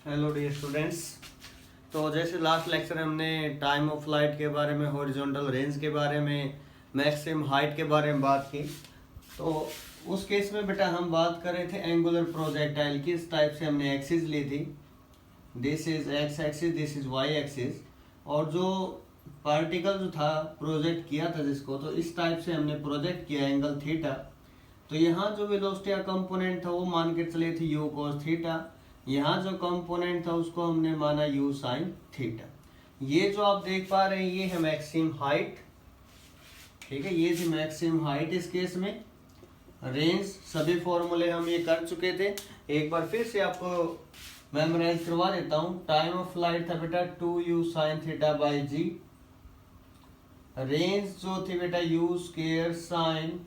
Hello dear students. तो जैसे last lecture में हमने टाइम ऑफ फ्लाइट के बारे में, हॉरिजॉन्टल रेंज के बारे में, मैक्सिमम हाइट के बारे में बात की। तो उस केस में बेटा हम बात कर रहे थे एंगुलर प्रोजेक्टाइल की। इस टाइप से हमने एक्सिस ली थी, this is x axis, this is y axis, और जो पार्टिकल जो था प्रोजेक्ट किया था जिसको, तो इस टाइप से हमने प्रोजेक्ट किया एंगल थीटा। तो यहाँ जो वेलोसिटी का कंपोनेंट था वो मान के चले थे यू कॉस थीटा, यहाँ जो कंपोनेंट था उसको हमने माना यू साइन थीटा। ये जो आप देख पा रहे हैं ये है मैक्सिमम हाइट, ठीक है, ये थी मैक्सिमम हाइट। इस केस में रेंज सभी फॉर्मूले हम ये कर चुके थे, एक बार फिर से आपको मेमोराइज करवा देता हूँ। टाइम ऑफ फ्लाइट था बेटा 2u sine theta by g, range जो थी बेटा u square sine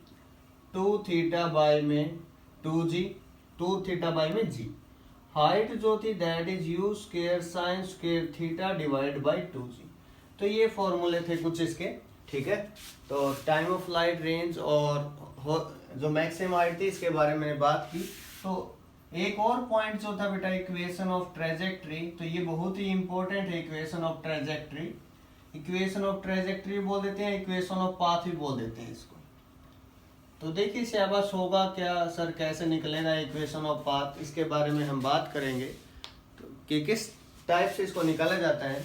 2 theta by में 2g, 2 थीटा बाई में g। हाइट जो थी that is u square sine square theta divide by 2g। तो ये फॉर्मूले थे कुछ इसके, ठीक है। तो टाइम ऑफ फ्लाइट, रेंज और जो मैक्सिमम हाइट थी इसके बारे में मैंने बात की। तो एक और पॉइंट जो था बेटा इक्वेशन ऑफ ट्रेजेक्ट्री, तो ये बहुत ही इंपॉर्टेंट है equation of trajectory. Equation of trajectory बोल देते हैं, इक्वेशन ऑफ पाथ भी बोल देते हैं इसको। तो देखिए सिलेबस होगा क्या सर, कैसे निकलेगा इक्वेशन ऑफ पाथ, इसके बारे में हम बात करेंगे तो कि किस टाइप से इसको निकाला जाता है।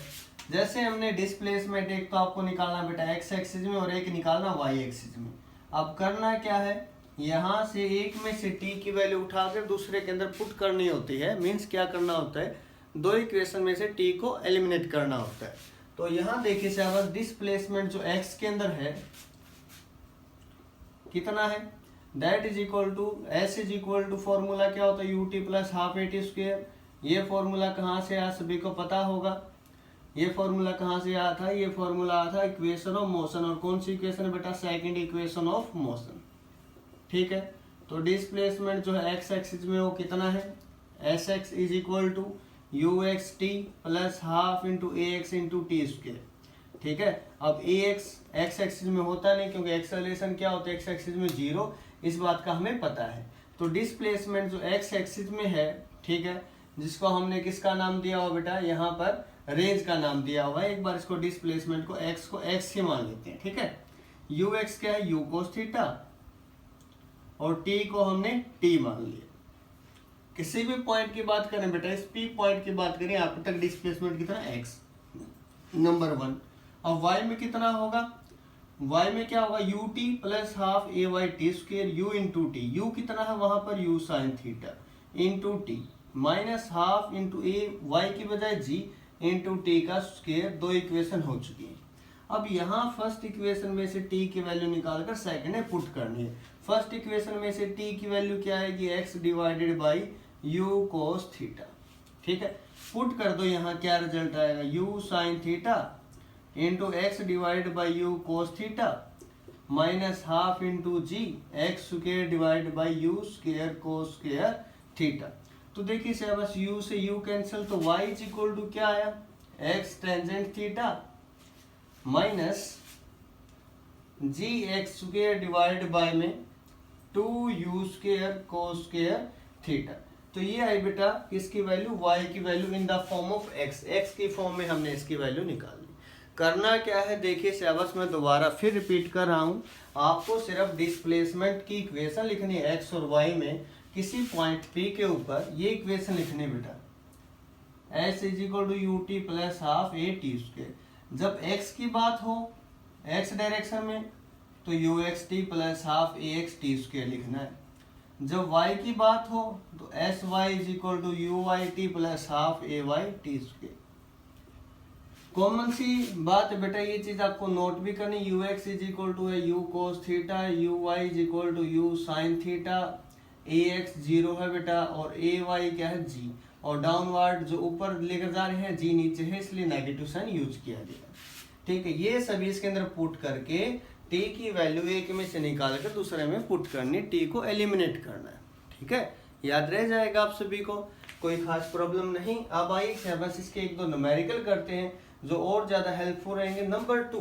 जैसे हमने डिस्प्लेसमेंट एक तो आपको निकालना बेटा एक्स एक्सिस में और एक निकालना वाई एक्सिस में। अब करना क्या है, यहाँ से एक में से टी की वैल्यू उठाकर दूसरे के अंदर पुट करनी होती है। मीन्स क्या करना होता है, दो इक्वेशन में से टी को एलिमिनेट करना होता है। तो यहाँ देखिए सिलेबस, डिस्प्लेसमेंट जो एक्स के अंदर है कितना है, that is equal to s is equal to, formula क्या होता है u t plus half a t square. ये फॉर्मूला कहाँ से आया सभी को पता होगा। ये फॉर्मूला कहाँ से आया था, ये फॉर्मूला आया था इक्वेशन ऑफ मोशन। और कौन सी इक्वेशन है बेटा, सेकंड इक्वेशन ऑफ मोशन, ठीक है। तो डिस्प्लेसमेंट जो है एक्स एक्सिस में वो कितना है, s x is equal to u x t plus half into A x into t square, ठीक है। अब ए एक्स एक्स एक्सिस में होता नहीं क्योंकि एक्सेलरेशन क्या होता है एक्स एक्सिस में 0, इस बात का हमें पता है। तो डिस्प्लेसमेंट जो एक्स एक्सिस में है, ठीक है, जिसको हमने किसका नाम दिया हुआ बेटा, यहाँ पर रेंज का नाम दिया हुआ है। एक बार इसको डिस्प्लेसमेंट को एक्स ही मान लेते हैं, ठीक है। यू एक्स क्या है, यू कोस थीटा, और टी को हमने टी मान लिया। किसी भी पॉइंट की बात करें बेटा, इस पी पॉइंट की बात करें, यहाँ तक डिस्प्लेसमेंट कितना एक्स, नंबर 1। अब y में कितना होगा, y में क्या होगा u t plus half a y t square u into t. U कितना है वहां पर u sine theta into t minus half into a y की बजाय जी इंटू टी का स्क्वेयर। दो इक्वेशन हो चुकी है। अब यहाँ फर्स्ट इक्वेशन में से t की वैल्यू निकालकर सेकंड में पुट करनी है। फर्स्ट इक्वेशन में से t की वैल्यू क्या आएगी, x divided by u cos theta, ठीक है। पुट कर दो, यहाँ क्या रिजल्ट आएगा, u sine theta into x divide by u cos theta minus half into g x square divide by u square cos square theta. तो देखिए से बस u से u कैंसिल, तो y इज इक्वल टू क्या आया, x tangent theta minus g x square divide by में 2u square cos square theta. तो ये आई बेटा इसकी वैल्यू, y की value in the form of x, x की फॉर्म में हमने इसकी वैल्यू निकाल ली। करना क्या है देखिए सिलेबस में दोबारा फिर रिपीट कर रहा हूँ, आपको सिर्फ डिस्प्लेसमेंट की इक्वेशन लिखनी है x और y में किसी पॉइंट P के ऊपर। ये इक्वेशन लिखनी बेटा, s is equal to u t plus half a t square. जब x की बात हो x डायरेक्शन में तो u x t plus half a x t square लिखना है। जब y की बात हो तो s y is equal to u y t plus half a y t square. Common सी बात है बेटा, ये चीज आपको नोट भी करनी, u x is equal to है u cos theta, u y is equal to u sine theta, a x 0 है बेटा और ए वाई क्या है जी, और डाउनवर्ड जो ऊपर लेकर जा रहे हैं जी नीचे है, इसलिए नेगेटिव साइन यूज किया गया, ठीक है। ये सभी इसके अंदर पुट करके टी की वैल्यू एक में से निकाल कर दूसरे में पुट करनी, टी को एलिमिनेट करना है, ठीक है। याद रह जाएगा आप सभी को, कोई खास प्रॉब्लम नहीं। अब आइए बस इसके एक दो न्यूमेरिकल करते हैं जो और ज्यादा हेल्पफुल रहेंगे। नंबर 2,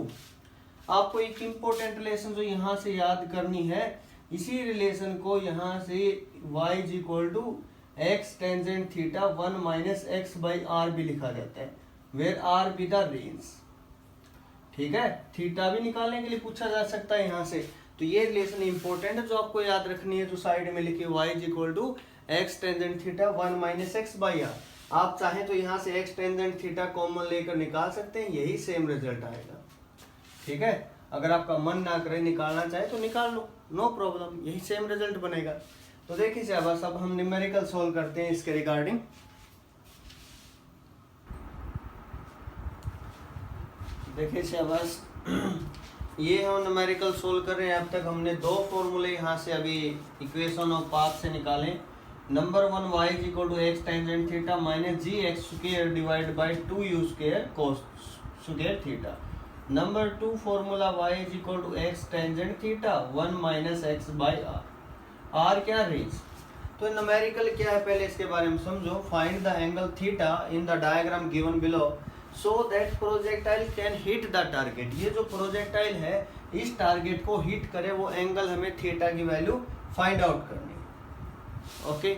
आपको एक इम्पोर्टेंट रिलेशन जो यहाँ से याद करनी है, इसी रिलेशन को यहाँ से y is equal to x tangent theta 1 minus x by r भी लिखा जाता है, where r be the range. ठीक है, थीटा भी निकालने के लिए पूछा जा सकता है यहाँ से। तो ये रिलेशन इंपॉर्टेंट है जो आपको याद रखनी है, जो साइड में लिखी y is equal to x tangent theta 1 minus x by r. आप चाहें तो यहाँ से एक्स टेंजेंट थीटा कॉमन लेकर निकाल सकते हैं, यही सेम रिजल्ट आएगा। ठीक है, अगर आपका मन ना करे निकालना चाहे तो निकाल लो, नो प्रॉब्लम, यही सेम रिजल्ट बनेगा। तो देखिए शाबाश, अब हम न्यूमेरिकल सोल्व करते हैं इसके रिगार्डिंग। देखिए शाबाश, ये हम न्यूमेरिकल सोल्व कर रहे हैं। अब तक हमने दो फॉर्मूले यहाँ से अभी इक्वेशन ऑफ पाथ से निकाले। Number 1 y is equal to x tangent theta minus g x square divide by 2u square cos square theta. Number 2 formula y is equal to x tangent theta 1 minus x by r. R क्या, range. तो numerical क्या है पहले इसके बारे में समझो। Find the angle theta in the diagram given below so that projectile can hit the target. ये जो प्रोजेक्टाइल है इस टारगेट को हिट करे, वो एंगल हमें थीटा की वैल्यू फाइंड आउट करनी है। ओके,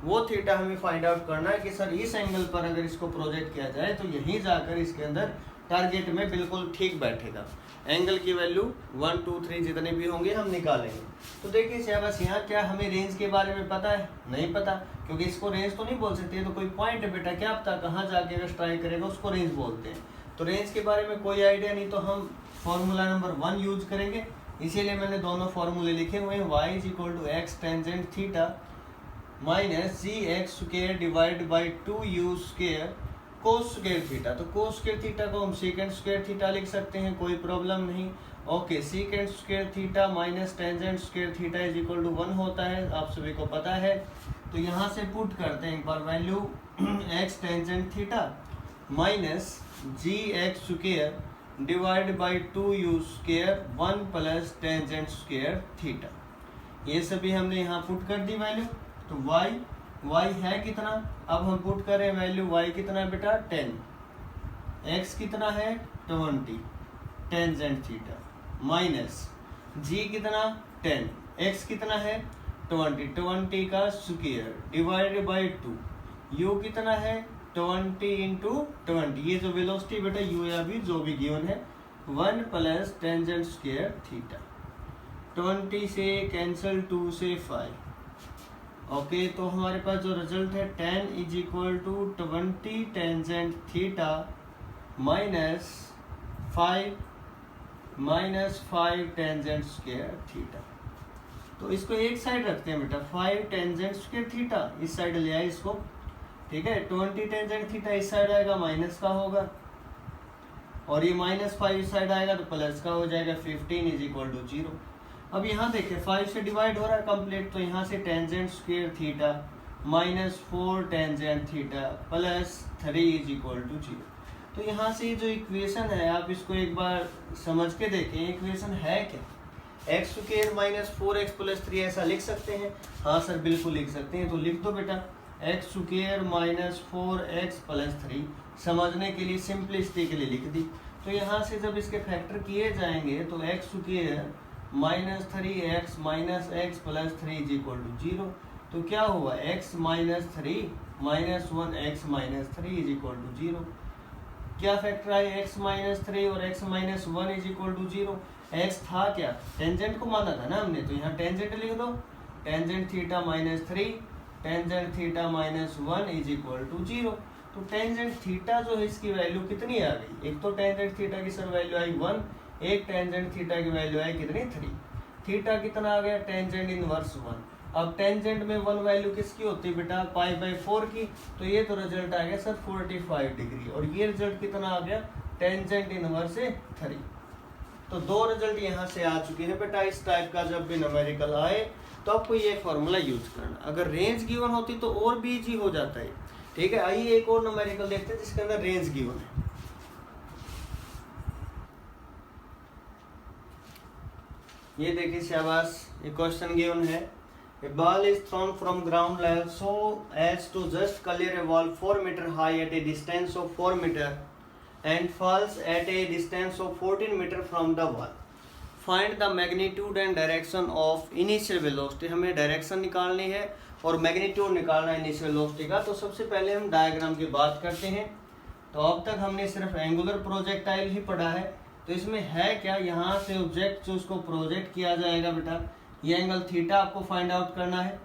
वो थीटा हमें फाइंड आउट करना है कि सर इस एंगल पर अगर इसको प्रोजेक्ट किया जाए तो यहीं जाकर इसके अंदर टारगेट में बिल्कुल ठीक बैठेगा। एंगल की वैल्यू 1 2 3 जितने भी होंगे हम निकालेंगे। तो देखिए शाबाश, यहाँ क्या हमें रेंज के बारे में पता है? नहीं पता, क्योंकि इसको रेंज तो नहीं बोल सकते, तो कोई पॉइंट है बेटा, क्या पता कहाँ जाके अगर स्ट्राइक करेगा उसको रेंज बोलते हैं। तो रेंज के बारे में कोई आइडिया नहीं, तो हम फॉर्मूला नंबर 1 यूज करेंगे। इसीलिए मैंने दोनों फॉर्मूले लिखे हुए हैं। y is equal to x tangent theta minus g x square divide by 2u square cos square theta. तो कोस स्क्वायर थीटा को हम सेकेंड स्क्वायर थीटा लिख सकते हैं, कोई प्रॉब्लम नहीं। Okay, second square theta minus tangent square theta is equal to 1 होता है, आप सभी को पता है। तो यहाँ से पुट करते हैं एक बार value x tangent theta minus g x square divide by 2u square 1 plus tangent square theta. ये सभी हमने यहाँ पुट कर दी वैल्यू। तो y है कितना, अब हम पुट करें वैल्यू y कितना बेटा 10, x कितना है 20 टेंजेंट थीटा माइनस g कितना 10, x कितना है 20 का स्क्वायर डिवाइडेड बाई 2, u कितना है 20 इंटू 20, ये जो वेलोसिटी बेटा u या v जो भी गिवन है 1 प्लस टेंजेंट स्क्वायर थीटा। 20 से कैंसिल 2 से 5। ओके, तो हमारे पास जो रिजल्ट है 10 is equal to 20 tangent theta minus 5 tangent square theta. तो इसको एक साइड रखते हैं बेटा, 5 टेंजेंट स्क्वायर थीटा इस साइड ले आए इसको। ठीक है, 20 टेंजेंट थीटा इस साइड आएगा, माइनस का होगा, और ये -5 इस साइड आएगा तो प्लस का हो जाएगा। 15 इज इक्वल टू 0। अब यहाँ देखिए 5 से डिवाइड हो रहा है कंप्लीट, तो यहाँ से tangent square theta -4 tangent theta plus 3 is equal to 0। तो यहाँ से जो इक्वेशन है आप इसको एक बार समझ के देखें, इक्वेशन है क्या? X square minus 4x plus 3 ऐसा लिख सकते हैं? हाँ सर बिल्कुल लिख सकते हैं, तो लिख दो बेटा x square minus 4x plus 3, समझने के लिए सिंपलिसिटी के लिए लिख दी। तो यहाँ से जब इसके फैक्टर किए जाएंगे तो x square minus 3x minus x plus 3 is equal to 0। तो क्या हुआ, x minus 3 minus 1x minus 3 is equal to 0। क्या फैक्टर आए, x माइनस 3 और x minus 1 is equal to 0। x था क्या, टेंजेंट को माना था ना हमने, तो यहाँ टेंजेंट लिख दो, tangent theta minus 3 tangent theta minus 1 is equal to 0। तो टेंजेंट थीटा जो है इसकी वैल्यू कितनी आ गई, एक तो टेंजेंट थीटा की सर वैल्यू आई 1, एक टेंजेंट थीटा की वैल्यू आई कितनी 3। थीटा कितना आ गया, टेंजेंट इनवर्स 1। अब टेंजेंट में 1 वैल्यू किसकी होती है बेटा, π/4 की। तो ये तो रिजल्ट आ गया सर 45 डिग्री, और ये रिजल्ट कितना आ गया, टेंजेंट इनवर्स 3। तो दो रिजल्ट यहाँ से आ चुके हैं बेटा। इस टाइप का जब भी न्यूमेरिकल आए तो आपको ये फॉर्मूला यूज करना। अगर रेंज गिवन होती तो और भी इजी हो जाता है। ठीक है, आइए एक और न्यूमेरिकल देखते हैं जिसके अंदर रेंज गिवन है। ये देखिए शाबाश, ये क्वेश्चन गिवन है, a ball is thrown from ground level so as to just clear a wall 4 meter high at a distance of 4 meter and falls at a distance of 14 meter from the wall. Find the magnitude and direction of initial velocity। हमें direction निकालनी है और magnitude निकालना है initial velocity का। तो सबसे पहले हम डायग्राम की बात करते हैं। तो अब तक हमने सिर्फ एंगुलर प्रोजेक्टाइल ही पढ़ा है। तो इसमें है क्या, यहाँ से ऑब्जेक्ट जो उसको प्रोजेक्ट किया जाएगा बेटा, ये एंगल थीटा आपको फाइंड आउट करना है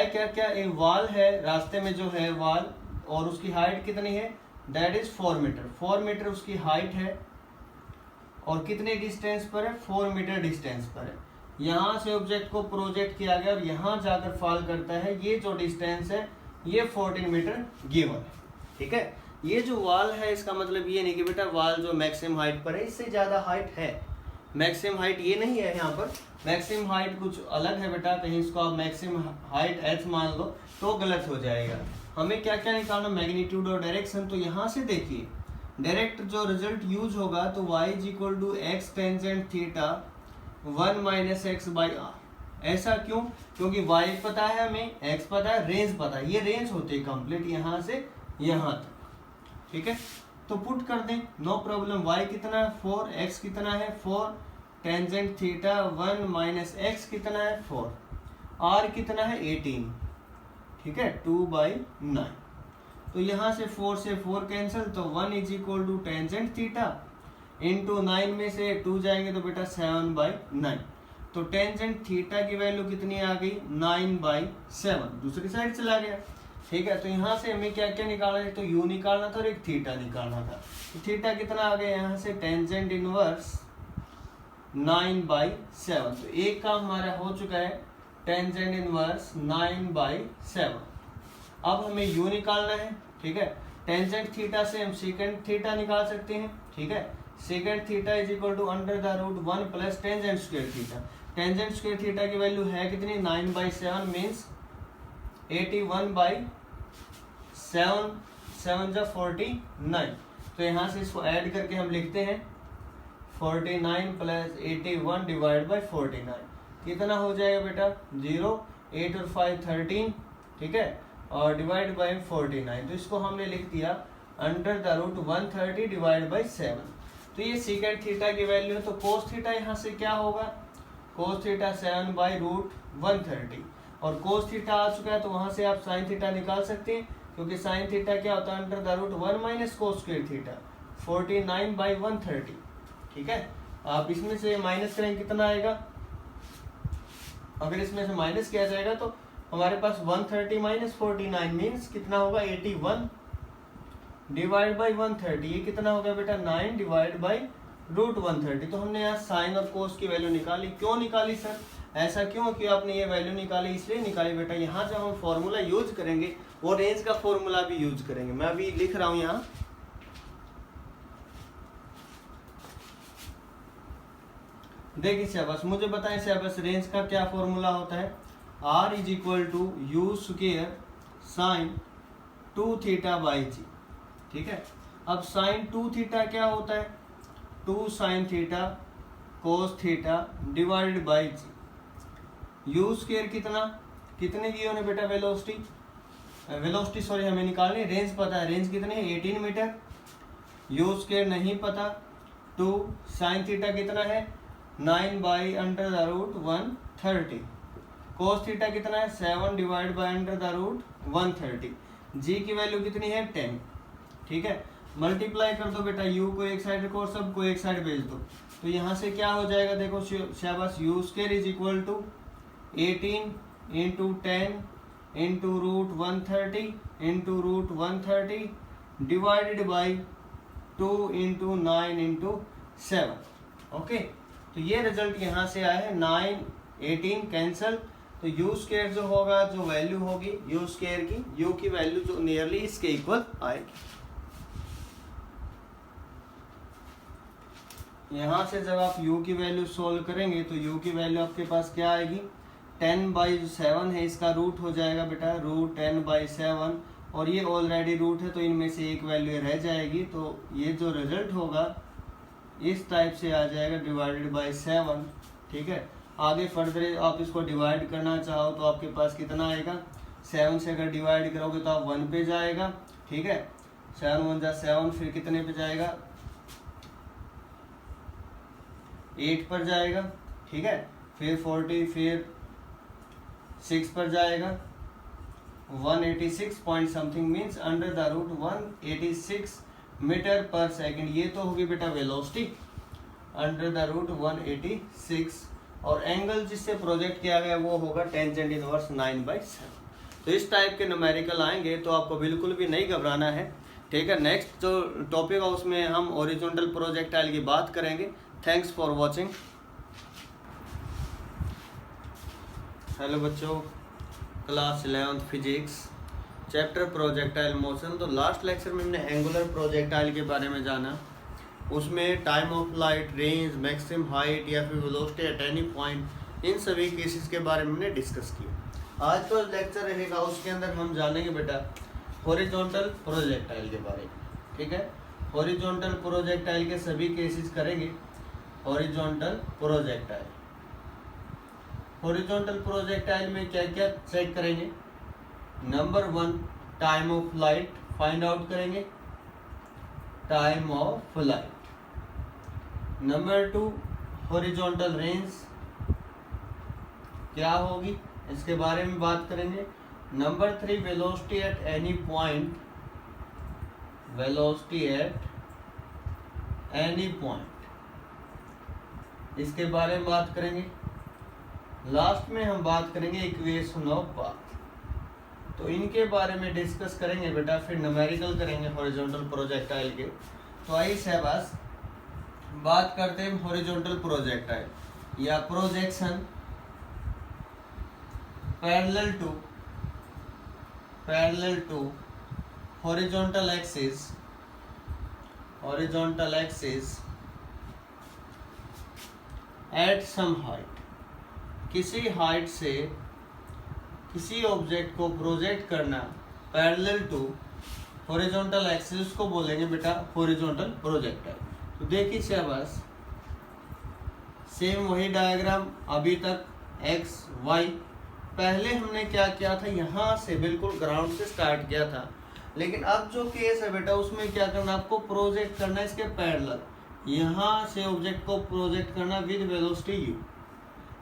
क्या क्या, एक वॉल है रास्ते में जो है वॉल, और उसकी हाइट कितनी है, दैट इज 4 मीटर। 4 मीटर उसकी हाइट है और कितने डिस्टेंस पर है, 4 मीटर डिस्टेंस पर है। यहाँ से ऑब्जेक्ट को प्रोजेक्ट किया गया और यहाँ जाकर फॉल करता है, ये जो डिस्टेंस है ये 14 मीटर गिवन है। ठीक है, ये जो वॉल है इसका मतलब ये नहीं कि बेटा वॉल जो मैक्सिमम हाइट पर है इससे ज़्यादा हाइट है, मैक्सिमम हाइट ये नहीं है। यहाँ पर मैक्सिमम हाइट कुछ अलग है बेटा, कहीं इसको आप मैक्सिमम हाइट h मान लो तो गलत हो जाएगा। हमें क्या क्या निकालना, मैग्नीट्यूड और डायरेक्शन। तो यहाँ से देखिए डायरेक्ट जो रिजल्ट यूज होगा तो y is equal to x tangent theta 1 minus x by r. ऐसा क्यों, क्योंकि y पता है हमें, x पता है, रेंज पता है, ये रेंज होती है कंप्लीट यहाँ से यहाँ तक। ठीक है, तो पुट कर दें, नो प्रॉब्लम। y कितना है 4, x कितना है 4, टेंजेंट थीटा 1 माइनस एक्स कितना है 4, r कितना है 18। ठीक है, 2/9। तो यहाँ से 4 से 4 कैंसिल, तो 1 is equal to tangent theta into 9 में से 2 जाएंगे तो बेटा 7/9। तो टेंजेंट थीटा की वैल्यू कितनी आ गई, 9/7, दूसरी साइड चला गया। ठीक है, तो यहाँ से हमें क्या क्या निकालना है, तो u निकालना था और एक थीटा निकालना था। तो थीटा कितना आ गया, यहाँ से टेंजेंट इनवर्स 9/7। तो एक काम हमारा हो चुका है, टेंजेंट इनवर्स 9/7। अब हमें u निकालना है। ठीक है, टेंजेंट थीटा से हम सेकंड थीटा निकाल सकते हैं। ठीक है, second theta is equal to √1 plus tangent square theta. Tangent square theta की वैल्यू है कितनी, 9/7 मीन्स 81/7, 7 जा 49। तो यहाँ से इसको ऐड करके हम लिखते हैं 49 प्लस 81 डिवाइड बाई 49। कितना हो जाएगा बेटा, 0, 8 और 5 13। ठीक है, और डिवाइड बाई 49। तो इसको हमने लिख दिया √130 डिवाइड बाई 7। तो ये सेकंड थीटा की वैल्यू है। तो कोस थीटा यहाँ से क्या होगा, कोस थीटा 7/√130, और कोस थीटा आ चुका है तो वहां से आप साइन थीटा निकाल सकते हैं, क्योंकि साइन थीटा क्या होता है, √1 माइनस कोस स्क्वायर थीटा 49/130। ठीक है, आप इसमें से माइनस करेंगे कितना आएगा, अगर इसमें से माइनस किया जाएगा तो हमारे पास 130 माइनस 49 मीन्स कितना होगा, 81 डिवाइड बाई 130। ये कितना होगा बेटा, 9 डिवाइड बाई √130। तो हमने यहाँ साइन और कोस की वैल्यू निकाली। क्यों निकाली सर, ऐसा क्यों कि आपने ये वैल्यू निकाली, इसलिए निकाली बेटा, यहाँ जब हम फॉर्मूला यूज करेंगे वो रेंज का फॉर्मूला भी यूज करेंगे। मैं अभी लिख रहा हूँ यहाँ, देखिए शहबाज, मुझे बताएं शहबाज, रेंज का क्या फॉर्मूला होता है, r is equal to u square sine 2 theta by जी। ठीक है, अब साइन 2 थीटा क्या होता है, 2 sine theta cos theta divided by g. U square कितना, कितने की होने बेटा, वेलोसिटी सॉरी हमें निकालनी, रेंज पता है, रेंज कितनी है 18 मीटर। यू स्क्वायर नहीं पता, 2 साइन थीटा कितना है 9/√130, कोस थीटा कितना है 7 डिवाइड बाई √130, जी की वैल्यू कितनी है 10। ठीक है, मल्टीप्लाई कर दो बेटा, u को एक साइड रखो और सब को एक साइड भेज दो। तो यहाँ से क्या हो जाएगा, देखो शाबाश, u square is equal to 18 into 10 into √130 into √130 divided by 2 into 9 into 7। Okay, तो ये रिजल्ट यहाँ से आया है 9, 18 कैंसल। तो यू स्क्वायर जो होगा, जो वैल्यू होगी यू स्क्वायर की, यू की वैल्यू जो नियरली इसके इक्वल आएगी। यहाँ से जब आप u की वैल्यू सोल्व करेंगे तो u की वैल्यू आपके पास क्या आएगी, 10/7 है, इसका रूट हो जाएगा बेटा √10/7, और ये ऑलरेडी रूट है तो इनमें से एक वैल्यू रह जाएगी। तो ये जो रिजल्ट होगा इस टाइप से आ जाएगा, डिवाइडेड बाई 7। ठीक है, आगे फर्दर आप इसको डिवाइड करना चाहो तो आपके पास कितना आएगा, 7 से अगर डिवाइड करोगे तो आप 1 पे जाएगा। ठीक है, 7 1 जा 7, फिर कितने पे जाएगा, 8 पर जाएगा। ठीक है, फिर 40, फिर 6 पर जाएगा, 186 point something means under the root 186 metre पर सेकंड। ये तो होगी बेटा वेलोसिटी अंडर द रूट 186, और एंगल जिससे प्रोजेक्ट किया गया वो होगा टेंजेंट इनवर्स 9/7। तो इस टाइप के न्यूमेरिकल आएंगे तो आपको बिल्कुल भी नहीं घबराना है, ठीक है। नेक्स्ट जो टॉपिक है उसमें हम हॉरिजॉन्टल प्रोजेक्टाइल की बात करेंगे। Thanks for watching. हेलो बच्चों, class 11th physics, chapter projectile motion. तो लास्ट लेक्चर में हमने एंगुलर प्रोजेक्टाइल के बारे में जाना, उसमें time of flight, range, maximum height या फिर वेलोसिटी एट एनी पॉइंट, इन सभी केसेस के बारे में हमने डिस्कस किया। आज का लेक्चर रहेगा उसके अंदर हम जानेंगे बेटा हॉरिजॉन्टल प्रोजेक्टाइल के बारे में, ठीक है। हॉरिजॉन्टल प्रोजेक्टाइल के सभी केसेस करेंगे। हॉरिजॉन्टल प्रोजेक्टाइल, हॉरिजॉन्टल प्रोजेक्टाइल में क्या क्या चेक करेंगे। Number 1 time of flight find out करेंगे, time of flight. Number 2 horizontal range क्या होगी इसके बारे में बात करेंगे। Number 3 velocity at any point, velocity at any point, इसके बारे में बात करेंगे। लास्ट में हम बात करेंगे इक्वेशन ऑफ पाथ, तो इनके बारे में डिस्कस करेंगे बेटा। फिर न्यूमेरिकल करेंगे हॉरिजॉन्टल प्रोजेक्टाइल के। तो आइए शहबाज बात करते हैं हॉरिजॉन्टल प्रोजेक्टाइल या projection parallel to horizontal axis, horizontal axis at some height, किसी हाइट से किसी ऑब्जेक्ट को प्रोजेक्ट करना पैरेलल टू हॉरिजॉन्टल एक्सिस को बोलेंगे बेटा हॉरिजॉन्टल प्रोजेक्टाइल। तो देखिए शहबाज, सेम वही डायग्राम अभी तक एक्स वाई। पहले हमने क्या किया था, यहाँ से बिल्कुल ग्राउंड से स्टार्ट किया था, लेकिन अब जो केस है बेटा उसमें क्या करना, आपको प्रोजेक्ट करना है इसके पैरेलल। यहाँ से ऑब्जेक्ट को प्रोजेक्ट करना विद वेलोसिटी u,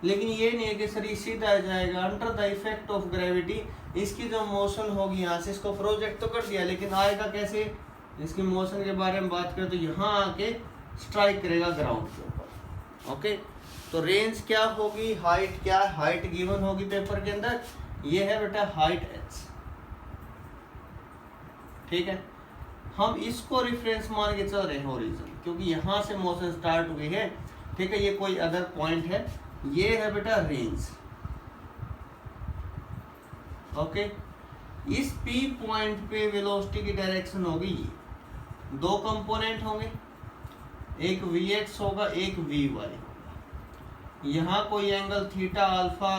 लेकिन ये नहीं है कि सर सीधा जाएगा under the effect of gravity. इसकी जो मोशन होगी यहाँ से, इसको प्रोजेक्ट तो कर दिया लेकिन आएगा कैसे, इसकी मोशन के बारे में बात करें तो यहाँ आके स्ट्राइक करेगा ग्राउंड के ऊपर। ओके, तो रेंज क्या होगी, हाइट क्या, हाइट गिवन होगी पेपर के अंदर, ये है बेटा हाइट h, ठीक है। हम इसको रेफरेंस मान के चल रहे हैं ओरिजिन, क्योंकि यहाँ से मोशन स्टार्ट हुई है, ठीक है। ये कोई अदर पॉइंट है, ये है बेटा रेंज। ओके, इस P पॉइंट पे वेलोसिटी की डायरेक्शन होगी ये। दो कंपोनेंट होंगे, एक Vx होगा, एक Vy होगा। यहाँ कोई एंगल थीटा अल्फा,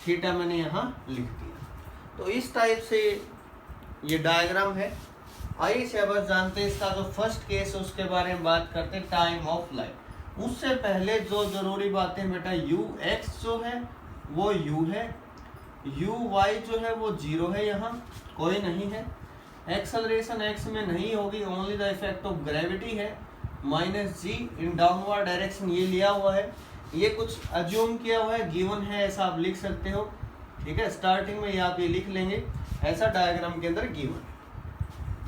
थीटा मैंने यहाँ लिख दिया। तो इस टाइप से ये डायग्राम है। आइए शहबाज जानते हैं इसका जो फर्स्ट केस है उसके बारे में बात करते हैं, टाइम ऑफ फ्लाइट। उससे पहले जो जरूरी बातें बेटा, ux जो है वो u है, uy जो है वो 0 है, यहाँ कोई नहीं है। एक्सेलरेशन x में नहीं होगी, only the effect of gravity है, -g इन डाउनवर्ड डायरेक्शन ये लिया हुआ है। ये कुछ अज्यूम किया हुआ है, गिवन है, ऐसा आप लिख सकते हो, ठीक है। स्टार्टिंग में आप ये लिख लेंगे, ऐसा डायग्राम के अंदर गिवन,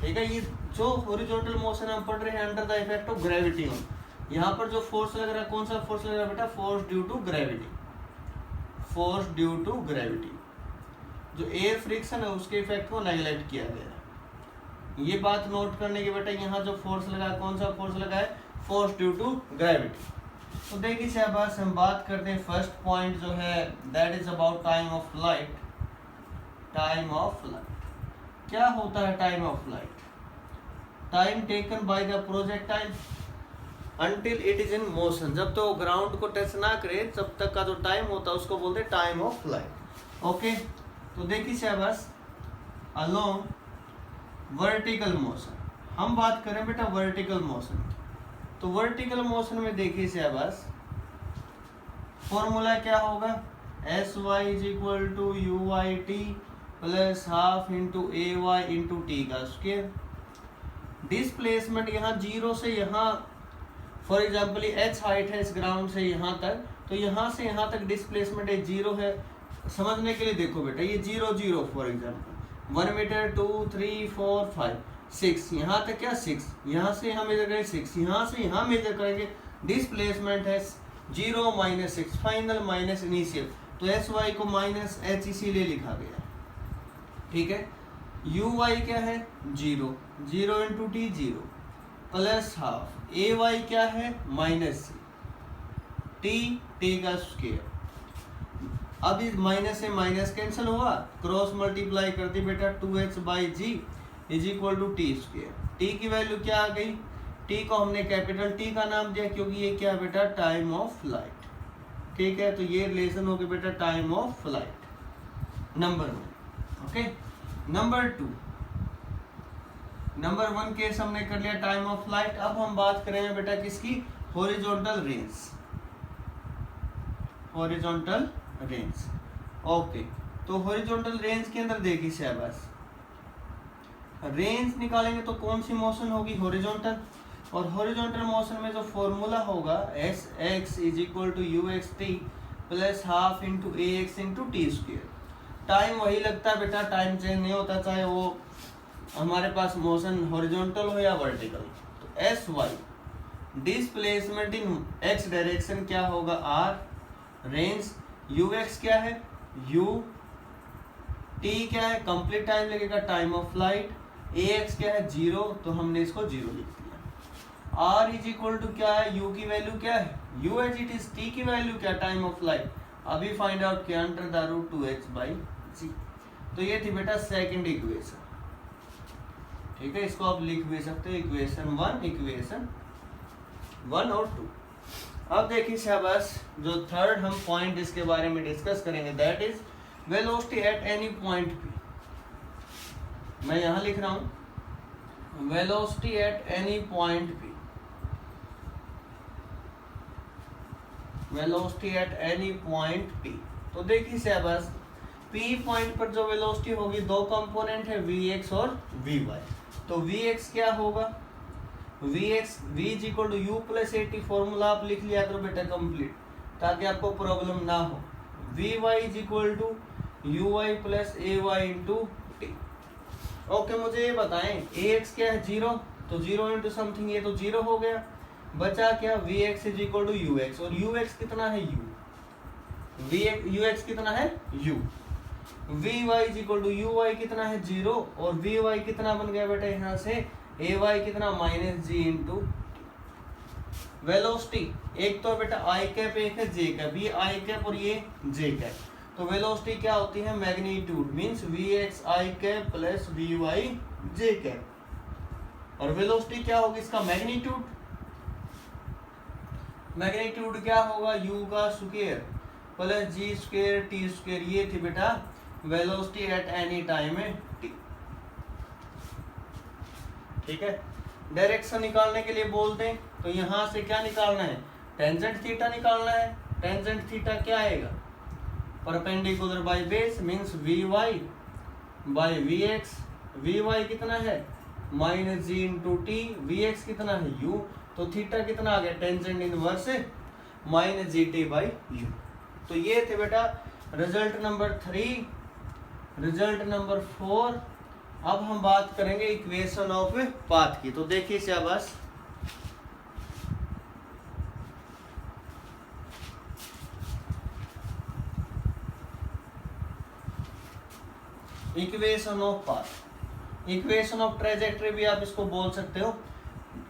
ठीक है। ये जो हॉरिजॉन्टल मोशन हम पढ़ रहे हैं under the effect of gravity, यहाँ पर जो फोर्स लग रहा है, कौन सा फोर्स लग रहा है बेटा, force due to gravity, force due to gravity. जो एयर फ्रिक्शन है उसके इफेक्ट को नेगलेक्ट किया गया है। ये बात नोट करने की बेटा, यहाँ जो फोर्स लगा है, कौन सा फोर्स लगा है, फोर्स ड्यू टू ग्रेविटी। तो देखिए शहबाज हम बात करते हैं फर्स्ट पॉइंट जो है, that is about time of flight. Time of flight क्या होता है, time of flight, time taken by the projectile until it is in motion. जब तो ग्राउंड को टच ना करे तब तक का जो टाइम होता है उसको बोलते हैं टाइम ऑफ फ्लाइट। ओके, तो देखिए शहबाज, अलोंग वर्टिकल मोशन हम बात करें बेटा, वर्टिकल मोशन। तो वर्टिकल मोशन में देखिए शहबाज, फॉर्मूला क्या होगा, sy is equal to uy_t plus half into ay into t का स्क्वायर। डिस्प्लेसमेंट यहाँ 0 से यहाँ, फॉर एग्जाम्पल h हाइट है इस ग्राउंड से यहाँ तक, तो यहाँ से यहाँ तक डिस्प्लेसमेंट 0 है। समझने के लिए देखो बेटा, ये 0 0 फॉर एग्जाम्पल 1 मीटर 2 3 4 5 6, यहाँ तक क्या 6, यहाँ से यहाँ मेजर करेंगे 6, यहाँ से यहाँ मेजर करेंगे, डिस्प्लेसमेंट है 0 -6, फाइनल माइनस इनिशियल, तो एस वाई को माइनस एच इसीलिए लिखा गया। ठीक है, यू वाई क्या है 0, 0 into T 0 plus half, a Y क्या है माइनस टी का स्क्वायर। अब इस माइनस से माइनस कैंसिल हुआ, क्रॉस मल्टीप्लाई कर दी बेटा 2h by g is equal to t square. T की वैल्यू क्या आ गई, टी को हमने कैपिटल टी का नाम दिया क्योंकि ये क्या बेटा टाइम ऑफ फ्लाइट। ठीक है, तो ये रिलेशन हो गया बेटा time of flight number 1। Okay, number 2, number 1 case हमने कर लिया टाइम ऑफ फ्लाइट। अब हम बात करेंगे बेटा किसकी, horizontal range, horizontal range. Okay, तो हॉरिजॉन्टल रेंज के अंदर देखिए शहबाज, रेंज निकालेंगे तो कौन सी मोशन होगी, हॉरिजॉन्टल, और हॉरिजॉन्टल मोशन में जो फॉर्मूला होगा s x is equal to u x t plus half into A x into T square. Time वही लगता है बेटा, टाइम चेंज नहीं होता, चाहे वो हमारे पास मोशन हॉरिजॉन्टल हो या वर्टिकल। तो s y displacement in x direction क्या होगा आर, रेंज यू एक्स क्या है यू, टी क्या है कंप्लीट टाइम लगेगा time of flight, A x क्या है 0, तो हमने इसको 0 लिख दिया। आर इज इक्वल टू क्या है, यू की वैल्यू क्या है U H it is, T की वैल्यू क्या टाइम ऑफ फ्लाइट, अभी फाइंड आउट किया under the root 2h by G. तो ये थी बेटा सेकंड इक्वेशन। ठीक है, इसको आप लिख भी सकते हो इक्वेशन 1 और 2। अब देखिए शाबाश, जो थर्ड हम पॉइंट इसके बारे में डिस्कस करेंगे that is velocity at any point P. मैं यहां लिख रहा हूं velocity at any point P, velocity at any point P. तो देखिए शाबाश, पी पॉइंट पर जो वेलोसिटी होगी, दो कंपोनेंट है Vx और Vy। तो Vx क्या होगा, Vx v is equal to u plus a t, formula आप लिख लिया करो बेटा कंप्लीट, ताकि आपको प्रॉब्लम ना हो। Vy is equal to u y plus a y into t. Okay, मुझे ये बताएं Ax क्या है 0, तो 0 इंटू समथिंग, ये तो 0 हो गया, बचा क्या Vx is equal to u x, और यू एक्स कितना है u, यू एक्स कितना है u, Vy is equal to u y कितना है 0, और Vy कितना बन गया बेटा यहाँ से ए वाई कितना माइनस जी इंटू वेलोसिटी। एक तो बेटा आई कैप, एक है जे कैप, ये आई कैप और ये जे कैप। तो वेलोसिटी क्या होती है magnitude, means v x i cap plus v y j cap. और वेलोसिटी क्या होगी इसका मैग्नीट्यूड, मैग्नीट्यूड क्या होगा u का square plus g square t square. ये थी बेटा वेलोसिटी एट एनी टाइम है t। ठीक है, डायरेक्शन निकालने के लिए बोलते हैं, तो यहां से क्या निकालना है, टेंजेंट थीटा निकालना है। टेंजेंट थीटा क्या आएगा, perpendicular by base, means v y by v x. V y कितना है minus g into t, v x कितना है u, तो थीटा कितना आ गया tangent inverse minus g t by u. तो ये थे बेटा रिजल्ट नंबर 3, रिजल्ट नंबर 4। अब हम बात करेंगे इक्वेशन ऑफ पाथ की। तो देखिए शाबाश, equation of path, equation of trajectory भी आप इसको बोल सकते हो।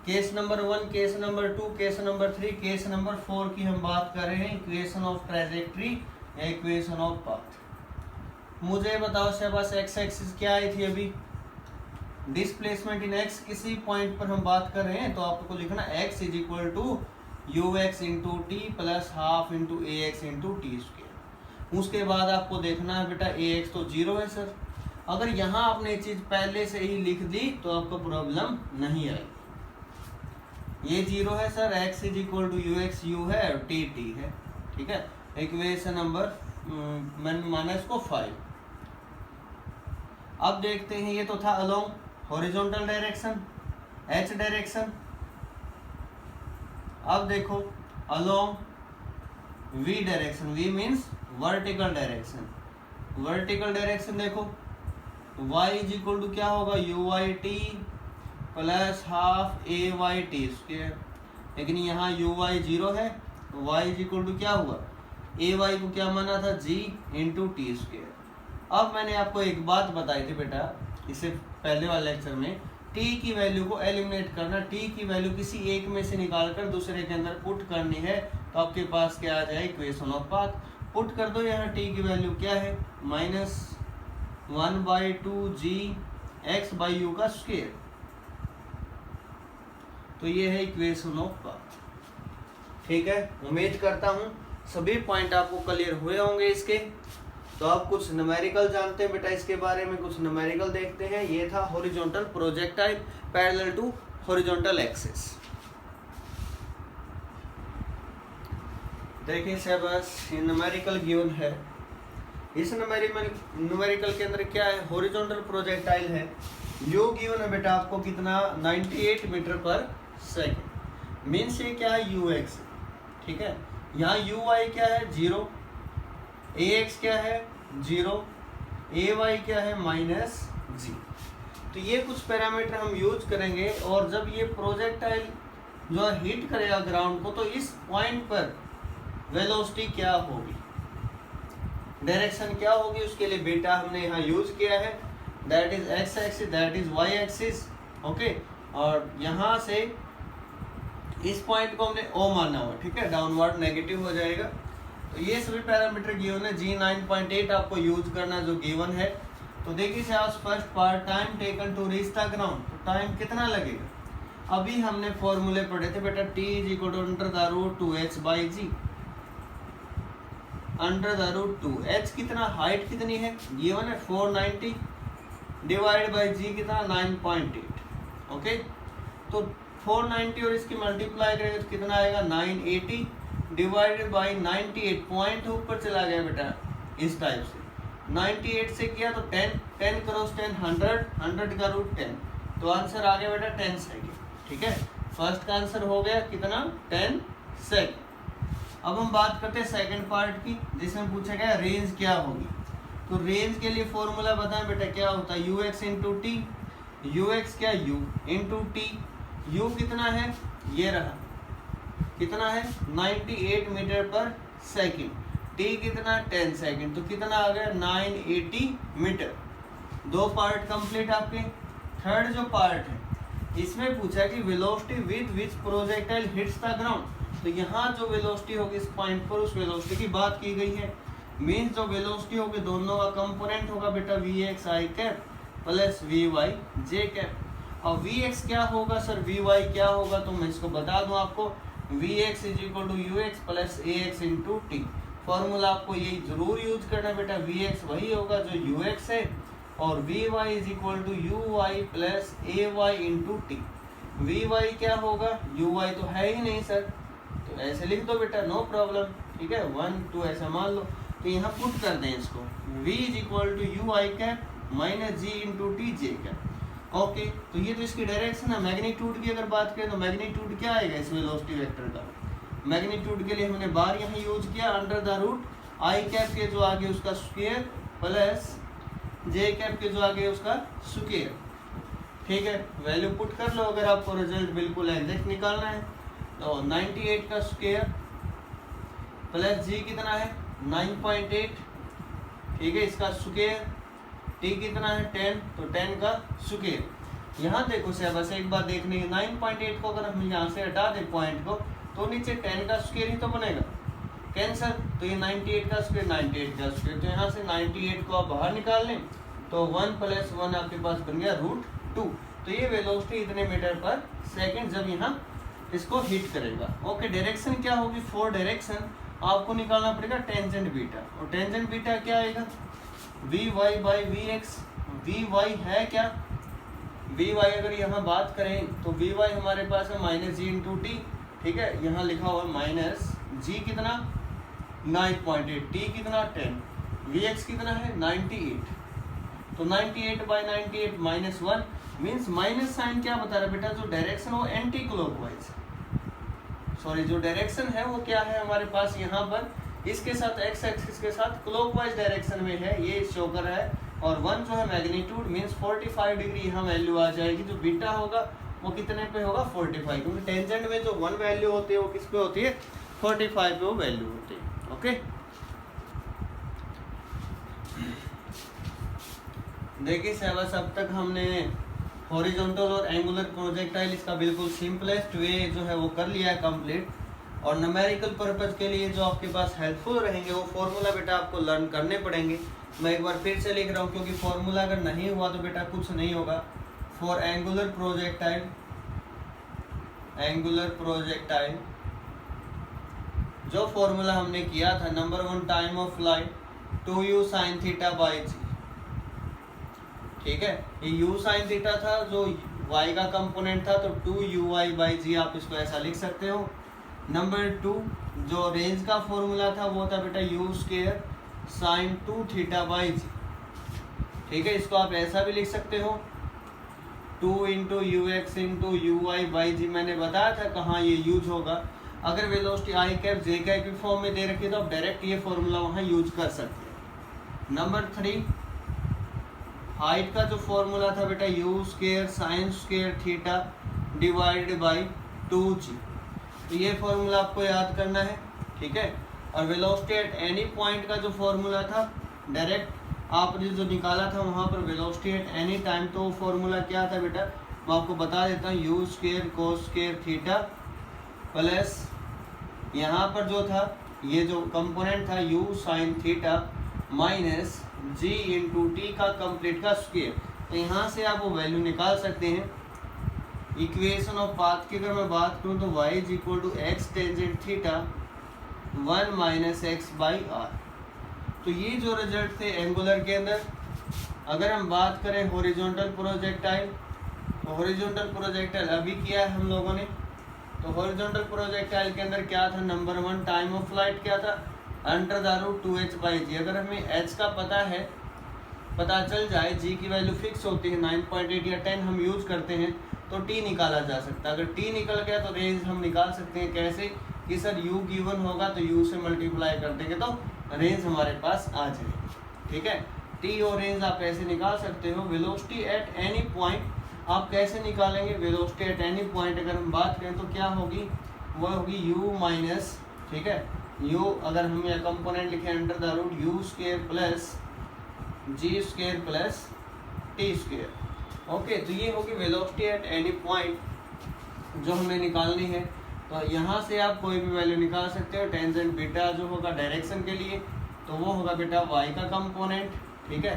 Case number 1, case number 2, case number 3, case number 4 की हम बात कर रहे हैं इक्वेशन ऑफ ट्रेजेक्टरी या इक्वेशन ऑफ पाथ। मुझे बताओ शाबाश, एक्स एक्सिस क्या आई थी अभी, डिस्प्लेसमेंट इन एक्स, किसी पॉइंट पर हम बात कर रहे हैं, तो आपको लिखना x is equal to u X into T plus half into A x into T square. उसके बाद आपको देखना है बेटा ए एक्स तो 0 है सर, अगर यहाँ आपने चीज पहले से ही लिख दी तो आपको प्रॉब्लम नहीं आएगी। ये 0 है sir, x is equal to u x u है और टी टी है। ठीक है, इक्वेशन नंबर मैंने माना इसको 5। अब देखते हैं, ये तो था along horizontal direction h direction. अब देखो along v direction, v means vertical direction, vertical direction देखो y इज इक्वल टू क्या होगा u y t plus half a y t square, लेकिन यहाँ यू वाई 0 है, y इज इक्वल टू क्या हुआ ए वाई को क्या माना था g इंटू टी स्क्वायर। अब मैंने आपको एक बात बताई थी बेटा इससे पहले वाले लेक्चर में, t की वैल्यू को एलिमिनेट करना, t की वैल्यू किसी एक में से निकालकर दूसरे के अंदर पुट करनी है, तो आपके पास क्या आ जाए इक्वेशन ऑफ पाथ। पुट कर दो, यहाँ t की वैल्यू क्या है -1/2g x बाई यू का स्क्वायर, तो ये है इक्वेशन ऑफ पाथ। ठीक है, उम्मीद करता हूँ सभी पॉइंट आपको क्लियर हुए होंगे इसके। तो आप कुछ न्यूमेरिकल जानते हैं बेटा इसके बारे में, कुछ न्यूमेरिकल देखते हैं। ये था horizontal projectile parallel to horizontal axis. देखिए बस न्यूमेरिकल गिवन है, इस न्यूमेरिकल के अंदर क्या है हॉरिजॉन्टल प्रोजेक्टाइल है, यू गिवन है बेटा आपको कितना 98 मीटर पर सेकेंड, मीन्स ये क्या है यू एक्स, ठीक है। यहाँ यू वाई क्या है 0, ए एक्स क्या है 0, ए वाई क्या है -g। तो ये कुछ पैरामीटर हम यूज करेंगे, और जब ये प्रोजेक्टाइल जो हिट करेगा ग्राउंड को, तो इस पॉइंट पर वेलोसिटी क्या होगी, डायरेक्शन क्या होगी, उसके लिए बेटा हमने यहाँ यूज किया है, that is x axis, that is y axis, okay. और यहाँ से इस पॉइंट को हमने ओ माना हुआ, ठीक है, डाउनवर्ड नेगेटिव हो जाएगा। तो ये सभी पैरामीटर गिवन है, G9.8 आपको यूज करना जो गिवन है। तो देखिए first part time taken to reach the ground, तो टाइम कितना लगेगा, अभी हमने फॉर्मूले पढ़े थे बेटा, t is equal to under the root 2h by g, under the root 2, h कितना, हाइट कितनी है गिवन है 490 डिवाइड बाई जी कितना 9.8, ओके। तो 490 और इसकी मल्टीप्लाई करेंगे तो कितना आएगा 980 डिवाइडेड बाई 98, पॉइंट ऊपर चला गया बेटा इस टाइप से, 98 से किया तो 10, 10 क्रॉस 10 100, 100 का रूट 10, तो आंसर आ गया बेटा 10 सेकेंड, ठीक है। फर्स्ट का आंसर हो गया कितना 10 सेकेंड। अब हम बात करते हैं सेकंड पार्ट की, जिसमें पूछा गया रेंज क्या होगी। तो रेंज के लिए फॉर्मूला बताएं बेटा क्या होता है, you X into t, you x क्या यू इंटू टी, यू कितना है ये रहा, कितना है 98 मीटर पर सेकंड, टी कितना 10 सेकंड, तो कितना आ गया 980 मीटर। दो पार्ट कंप्लीट आपके। थर्ड जो पार्ट है इसमें पूछा कि velocity with which projectile hits the ground, तो यहाँ जो वेलोसिटी होगी इस पॉइंट पर उस वेलोसिटी की बात की गई है, मीन्स जो वेलोसिटी होगी दोनों का कंपोनेंट होगा बेटा v x i cap plus v y j cap. और वी एक्स क्या होगा सर, वी वाई क्या होगा, तो मैं इसको बता दूं आपको, v x is equal to u x plus a x into t. Formula आपको यही जरूर यूज करना बेटा, वी एक्स वही होगा जो यू एक्स है, और v y is equal to u y plus a y into t. V y क्या होगा, यू वाई तो है ही नहीं सर, तो ऐसे लिख दो बेटा, नो प्रॉब्लम, ठीक है, 1 2 ऐसा मान लो। तो यहाँ पुट कर दें इसको, v is equal to u i cap minus g into t j cap, okay. तो ये तो इसकी डायरेक्शन है। मैग्नीट्यूड की अगर बात करें तो मैग्नीट्यूड क्या आएगा इस वेलोसिटी वेक्टर का, मैग्नीट्यूड के लिए हमने बार यहाँ यूज किया under the root i cap के जो आगे उसका स्क्वायर प्लस जे कैप के जो आगे उसका स्क्वायर, ठीक है। वैल्यू पुट कर लो अगर आपको रिजल्ट बिल्कुल एग्जैक्ट निकालना है। तो 98 का स्क्वायर प्लस जी कितना है 9.8, ठीक है, इसका स्क्वायर, टी कितना है 10, तो 10 का स्क्वायर। यहाँ देखो बस एक बात देखने की, 9.8 को अगर हम यहाँ से हटा दें पॉइंट को, तो नीचे 10 का स्क्वायर ही तो बनेगा, कैंसर। तो ये 98 का स्क्वायर 98 का स्क्वायर, तो यहाँ से 98 को आप बाहर निकाल लें तो 1 प्लस 1 आपके पास बन गया √2। तो ये वेलोसिटी इतने मीटर पर सेकंड जब यहाँ इसको हिट करेगा, ओके। डायरेक्शन क्या होगी, 4 डायरेक्शन आपको निकालना पड़ेगा टेंजेंट बीटा, और टेंजेंट बीटा क्या आएगा v y by v x. V y है क्या, वी वाई अगर यहाँ बात करें तो वी वाई हमारे पास है माइनस जी इंटू टी, ठीक है, यहाँ लिखा हुआ माइनस जी कितना 9.8, टी कितना 10, वी एक्स कितना है 98, तो 98 by 98 minus 1 means minus sine क्या बता रहा है बेटा, जो डायरेक्शन वो एंटी क्लॉकवाइज, सॉरी जो डायरेक्शन है वो क्या है हमारे पास यहाँ पर इसके साथ एक्स एक्सिस के साथ क्लॉकवाइज डायरेक्शन में है, ये शो कर रहा है। और 1 जो है मैग्नीट्यूड मींस 45 डिग्री यहाँ वैल्यू आ जाएगी। जो बीटा होगा वो कितने पे होगा 45, क्योंकि टेंजेंट में जो 1 वैल्यू होती है वो किस पे होती है 45 पे वो वैल्यू होती है। ओके, देखिए बस अब तक हमने हॉरिजॉन्टल और एंगुलर प्रोजेक्टाइल इसका बिल्कुल सिंपलेस्ट वे जो है वो कर लिया है कंप्लीट। और न्यूमेरिकल पर्पज के लिए जो आपके पास हेल्पफुल रहेंगे वो फॉर्मूला बेटा आपको लर्न करने पड़ेंगे। मैं एक बार फिर से लिख रहा हूँ, क्योंकि फॉर्मूला अगर नहीं हुआ तो बेटा कुछ नहीं होगा। For angular projectile, angular projectile जो फॉर्मूला हमने किया था, number 1 time of flight 2u sin theta by जी। ठीक है, ये u sin थीटा था, जो y का कंपोनेंट था, तो 2uy बाई जी आप इसको ऐसा लिख सकते हो। नंबर 2 जो रेंज का फॉर्मूला था वो था बेटा u square sine 2 theta by जी। ठीक है, इसको आप ऐसा भी लिख सकते हो 2 into U X into U Y by G. मैंने बताया था कहाँ ये यूज होगा। अगर velocity I cap J cap की फॉर्म में दे रखी है तो आप डायरेक्ट ये फॉर्मूला वहाँ यूज कर सकते हैं। नंबर 3 हाइट का जो फॉर्मूला था बेटा you square sine square theta divided by 2g। तो ये फॉर्मूला आपको याद करना है। ठीक है, और वेलोसिटी एट एनी पॉइंट का जो फॉर्मूला था डायरेक्ट आपने जो निकाला था वहाँ पर वेलोसिटी एट एनी टाइम, तो वो फॉर्मूला क्या था बेटा मैं आपको बता देता हूँ, u square cos square theta plus यहाँ पर जो था ये जो कंपोनेंट था u sine theta minus g into t का कंप्लीट का स्क्वायर। तो यहाँ से आप वो वैल्यू निकाल सकते हैं। इक्वेशन ऑफ पाथ की अगर मैं बात करूँ तो y is equal to x tangent theta 1 minus x by r. तो ये जो रिजल्ट थे एंगुलर के अंदर। अगर हम बात करें हॉरिजॉन्टल प्रोजेक्टाइल, तो हॉरिजॉन्टल प्रोजेक्टाइल अभी किया है हम लोगों ने। तो हॉरिजॉन्टल प्रोजेक्टाइल के अंदर क्या था, नंबर 1 टाइम ऑफ फ्लाइट क्या था, under the root 2h by G. अगर हमें h का पता चल जाए, g की वैल्यू फिक्स होती है 9.8 या 10 हम यूज करते हैं, तो t निकाला जा सकता है। अगर t निकल गया तो रेंज हम निकाल सकते हैं। कैसे कि सर u गिवन होगा तो u से मल्टीप्लाई कर देंगे तो रेंज हमारे पास आ जाएगी। ठीक है, t और रेंज आप ऐसे निकाल सकते हो। वेलोसिटी एट एनी पॉइंट आप कैसे निकालेंगे, वेलोसिटी एट एनी पॉइंट अगर हम बात करें तो क्या होगी, वो होगी u माइनस, ठीक है, u अगर हम यह कंपोनेंट लिखें under the root u square plus g square plus t square. Okay, तो ये होगी वेलोसिटी एट एनी पॉइंट जो हमें निकालनी है। तो यहाँ से आप कोई भी वैल्यू निकाल सकते हो। टेंजेंट बीटा जो होगा डायरेक्शन के लिए तो वो होगा बेटा y का कंपोनेंट, ठीक है,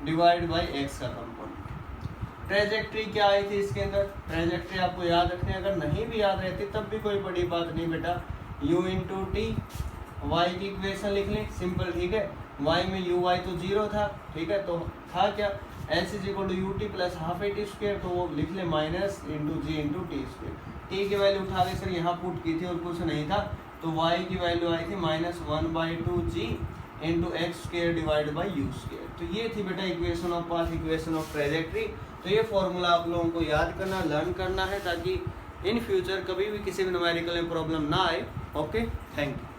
डिवाइड बाय x का कंपोनेंट। ट्रेजेक्ट्री क्या आई थी इसके अंदर, ट्रेजेक्ट्री आपको याद रखनी है। अगर नहीं भी याद रहती तब भी कोई बड़ी बात नहीं बेटा, u इंटू टी, वाई की इक्वेशन लिख लें, सिंपल। ठीक है, y में uy तो 0 था, ठीक है, तो था क्या s is equal to u t plus half a t square, तो वो लिख ले minus into g into T square. T की वैल्यू उठा के सर यहाँ पुट की थी और कुछ नहीं था, तो y की वैल्यू आई थी minus 1/2 g into x square divide by u square. तो ये थी बेटा equation of path, equation of trajectory. तो ये फॉर्मूला आप लोगों को याद करना, लर्न करना है, ताकि इन फ्यूचर कभी भी किसी भी न्यूमेरिकल में प्रॉब्लम ना आए। Okay, thank you.